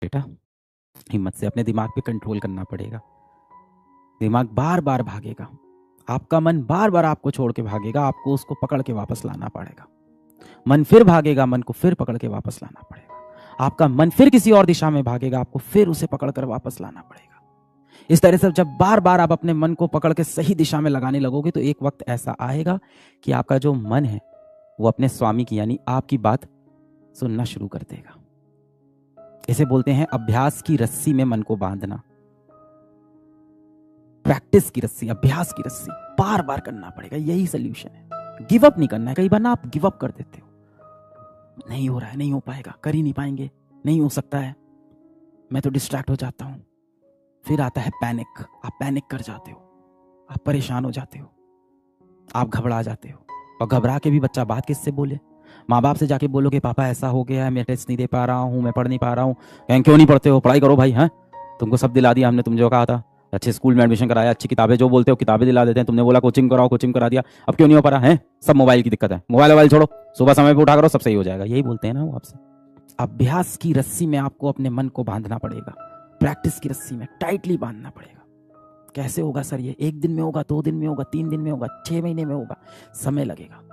बेटा, हिम्मत से अपने दिमाग पे कंट्रोल करना पड़ेगा। दिमाग बार बार भागेगा, आपका मन बार बार आपको छोड़ के भागेगा, आपको उसको पकड़ के वापस लाना पड़ेगा। मन फिर भागेगा, मन को फिर पकड़ के वापस लाना पड़ेगा। आपका मन फिर किसी और दिशा में भागेगा, आपको फिर उसे पकड़ कर वापस लाना पड़ेगा। इस तरह से जब बार बार आप अपने मन को पकड़ के सही दिशा में लगाने लगोगे तो एक वक्त ऐसा आएगा कि आपका जो मन है वो अपने स्वामी की यानी आपकी बात सुनना शुरू कर देगा। इसे बोलते हैं अभ्यास की रस्सी में मन को बांधना। प्रैक्टिस की रस्सी, अभ्यास की रस्सी बार बार करना पड़ेगा, यही सोल्यूशन है। गिव अप नहीं करना है। कई बार ना आप गिव अप कर देते हो, नहीं हो रहा है, नहीं हो पाएगा, कर ही नहीं पाएंगे, नहीं हो सकता है, मैं तो डिस्ट्रैक्ट हो जाता हूं। फिर आता है पैनिक, आप पैनिक कर जाते हो, आप परेशान हो जाते हो, आप घबरा जाते हो। और घबरा के भी बच्चा बात किससे बोले? माँ बाप से जाके बोलोगे पापा ऐसा हो गया है, मैं टेस्ट नहीं दे पा रहा हूँ, मैं पढ़ नहीं पा रहा हूँ। कहें क्यों नहीं पढ़ते हो, पढ़ाई करो भाई। हैं, तुमको सब दिला दिया हमने, तुम जो कहा था, अच्छे स्कूल में एडमिशन कराया, अच्छी किताबें जो बोलते हो किताबें दिला देते हैं, तुमने बोला कोचिंग कराओ, कोचिंग करा दिया, अब क्यों नहीं हो पा रहा है? सब मोबाइल की दिक्कत है, मोबाइल छोड़ो, सुबह समय पे उठा करो, सब सही हो जाएगा। यही बोलते हैं ना वो आपसे। अभ्यास की रस्सी में आपको अपने मन को बांधना पड़ेगा, प्रैक्टिस की रस्सी में टाइटली बांधना पड़ेगा। कैसे होगा सर ये? 1 दिन में होगा, 2 दिन में होगा, 3 दिन में होगा, 6 महीने में होगा, समय लगेगा।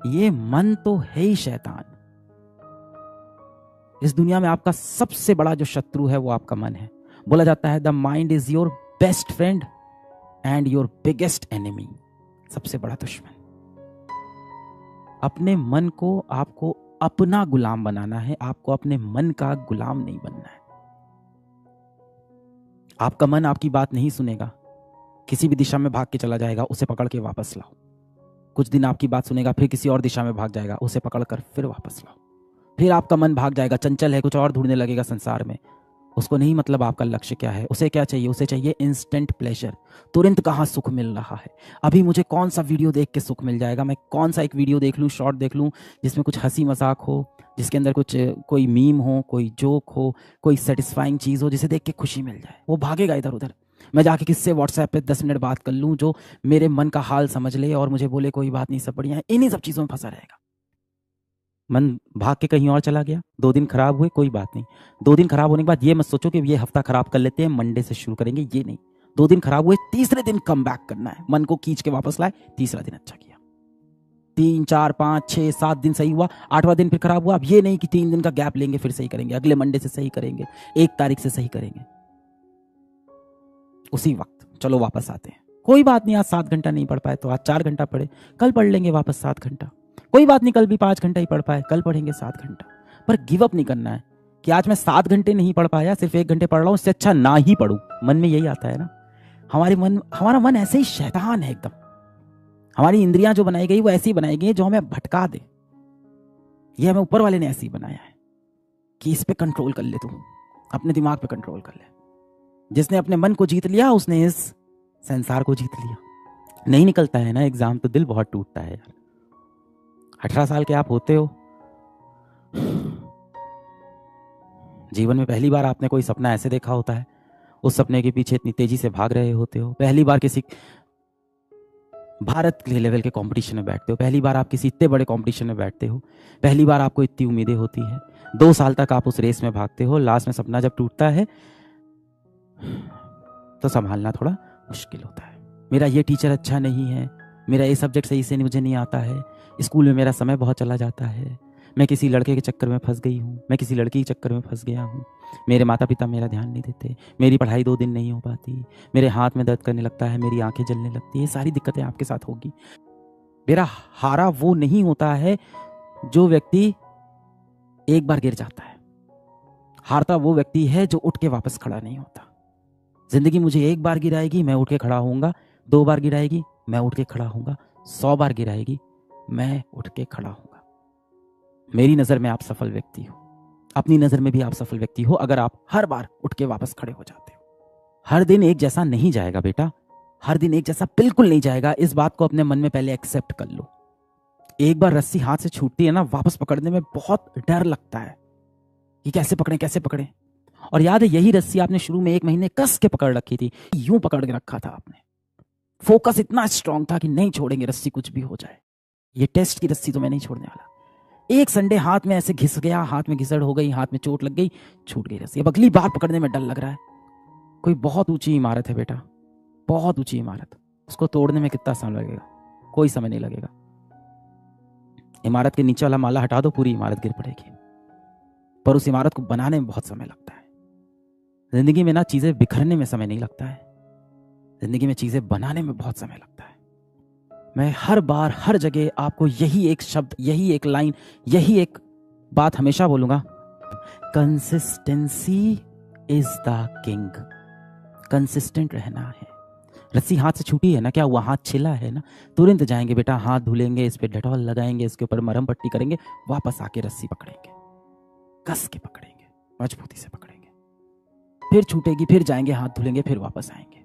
ये मन तो है ही शैतान। इस दुनिया में आपका सबसे बड़ा जो शत्रु है वो आपका मन है। बोला जाता है the mind is your best friend and your biggest enemy. सबसे बड़ा दुश्मन। अपने मन को आपको अपना गुलाम बनाना है, आपको अपने मन का गुलाम नहीं बनना है। आपका मन आपकी बात नहीं सुनेगा, किसी भी दिशा में भाग के चला जाएगा, उसे पकड़ के वापस लाओ। कुछ दिन आपकी बात सुनेगा, फिर किसी और दिशा में भाग जाएगा, उसे पकड़ कर फिर वापस लाओ। फिर आपका मन भाग जाएगा, चंचल है, कुछ और ढूंढने लगेगा संसार में। उसको नहीं मतलब आपका लक्ष्य क्या है, उसे क्या चाहिए? उसे चाहिए इंस्टेंट प्लेजर। तुरंत कहाँ सुख मिल रहा है, अभी मुझे कौन सा वीडियो देख के सुख मिल जाएगा, मैं कौन सा एक वीडियो देख लूँ, शॉर्ट देख लूँ जिसमें कुछ हंसी मजाक हो, जिसके अंदर कुछ कोई मीम हो, कोई जोक हो, कोई सेटिस्फाइंग चीज़ हो जिसे देख के खुशी मिल जाए। वो भागेगा इधर उधर। मैं जाके किससे व्हाट्सएप पे 10 मिनट बात कर लूँ जो मेरे मन का हाल समझ ले और मुझे बोले कोई बात नहीं, सब बढ़िया है। इन्हीं सब चीज़ों में फंसा रहेगा। मन भाग के कहीं और चला गया, 2 दिन खराब हुए, कोई बात नहीं। 2 दिन खराब होने के बाद ये मत सोचो कि ये हफ्ता खराब कर लेते हैं, मंडे से शुरू करेंगे, ये नहीं। 2 दिन खराब हुए, तीसरे दिन कम बैक करना है। मन को खींच के वापस लाए, तीसरा दिन अच्छा किया। 3, 4, 5, 6, 7 दिन सही हुआ, 8वां दिन फिर खराब हुआ। अब ये नहीं कि 3 दिन का गैप लेंगे फिर सही करेंगे, अगले मंडे से सही करेंगे, 1 तारीख से सही करेंगे। उसी वक्त चलो वापस आते हैं। कोई बात नहीं, आज 7 घंटा नहीं पढ़ पाए तो आज 4 घंटा पढ़े, कल पढ़ लेंगे वापस 7 घंटा। कोई बात नहीं, कल भी 5 घंटा ही पढ़ पाए, कल पढ़ेंगे 7 घंटा। पर गिव अप नहीं करना है कि आज मैं 7 घंटे नहीं पढ़ पाया, सिर्फ 1 घंटे पढ़ रहा हूं, इससे अच्छा ना ही पढ़ूं। मन में यही आता है ना। हमारा मन ऐसे ही शैतान है एकदम। हमारी इंद्रियां जो बनाई गई वो ऐसी बनाई गई जो हमें भटका दे। ये हमें ऊपर वाले ने ऐसे ही बनाया है कि इस पे कंट्रोल कर ले, तू अपने दिमाग पे कंट्रोल कर ले। जिसने अपने मन को जीत लिया उसने इस संसार को जीत लिया। नहीं निकलता है ना एग्जाम तो दिल बहुत टूटता है यार। 18 साल के आप होते हो, जीवन में पहली बार आपने कोई सपना ऐसे देखा होता है, उस सपने के पीछे इतनी तेजी से भाग रहे होते हो। पहली बार किसी भारत के लेवल के कंपटीशन में बैठते हो, पहली बार आप किसी इतने बड़े कंपटीशन में बैठते हो, पहली बार आपको इतनी उम्मीदें होती है। 2 साल तक आप उस रेस में भागते हो, लास्ट में सपना जब टूटता है तो संभालना थोड़ा मुश्किल होता है। मेरा ये टीचर अच्छा नहीं है, मेरा ये सब्जेक्ट सही से मुझे नहीं आता है, स्कूल में मेरा समय बहुत चला जाता है, मैं किसी लड़के के चक्कर में फंस गई हूँ, मैं किसी लड़की के चक्कर में फंस गया हूँ, मेरे माता पिता मेरा ध्यान नहीं देते, मेरी पढ़ाई 2 दिन नहीं हो पाती, मेरे हाथ में दर्द करने लगता है, मेरी आंखें जलने लगती है। ये सारी दिक्कतें आपके साथ होगी। मेरा हारा वो नहीं होता है जो व्यक्ति एक बार गिर जाता है, हारता वो व्यक्ति है जो उठ के वापस खड़ा नहीं होता। जिंदगी मुझे 1 बार गिराएगी, मैं उठ के खड़ा होऊंगा, 2 बार गिराएगी, मैं उठ के खड़ा होऊंगा, 100 बार गिराएगी, मैं उठ के खड़ा होऊंगा। मेरी नजर में आप सफल व्यक्ति हो, अपनी नजर में भी आप सफल व्यक्ति हो अगर आप हर बार उठ के वापस खड़े हो जाते हो। हर दिन एक जैसा नहीं जाएगा बेटा, हर दिन एक जैसा बिल्कुल नहीं जाएगा। इस बात को अपने मन में पहले एक्सेप्ट कर लो। एक बार रस्सी हाथ से छूटती है ना, वापस पकड़ने में बहुत डर लगता है कि कैसे पकड़े कैसे पकड़े। और याद है यही रस्सी आपने शुरू में 1 महीने कस के पकड़ रखी थी, यूं पकड़ के रखा था आपने। फोकस इतना स्ट्रांग था कि नहीं छोड़ेंगे रस्सी कुछ भी हो जाए। ये टेस्ट की रस्सी तो मैं नहीं छोड़ने वाला। एक संडे हाथ में ऐसे घिस गया, हाथ में घिसड़ हो गई, हाथ में चोट लग गई, छूट गई रस्सी। अब अगली बार पकड़ने में डर लग रहा है। कोई बहुत ऊंची इमारत है बेटा, बहुत ऊंची इमारत, उसको तोड़ने में कितना समय लगेगा? कोई समय नहीं लगेगा। इमारत के नीचे वाला माला हटा दो, पूरी इमारत गिर पड़ेगी। पर उस इमारत को बनाने में बहुत समय लगता है। जिंदगी में ना चीजें बिखरने में समय नहीं लगता है, जिंदगी में चीजें बनाने में बहुत समय लगता है। मैं हर बार हर जगह आपको यही एक शब्द, यही एक लाइन, यही एक बात हमेशा बोलूंगा, consistency is the king. Consistent रहना है। रस्सी हाथ से छूटी है ना, क्या हुआ? हाथ छिला है ना, तुरंत जाएंगे बेटा, हाथ धुलेंगे, इस पे डेटॉल लगाएंगे, इसके ऊपर मरहम पट्टी करेंगे, वापस आके रस्सी पकड़ेंगे, कस के पकड़ेंगे, मजबूती से पकड़ेंगे, फिर छूटेगी, फिर जाएंगे, हाथ धुलेंगे, फिर वापस आएंगे।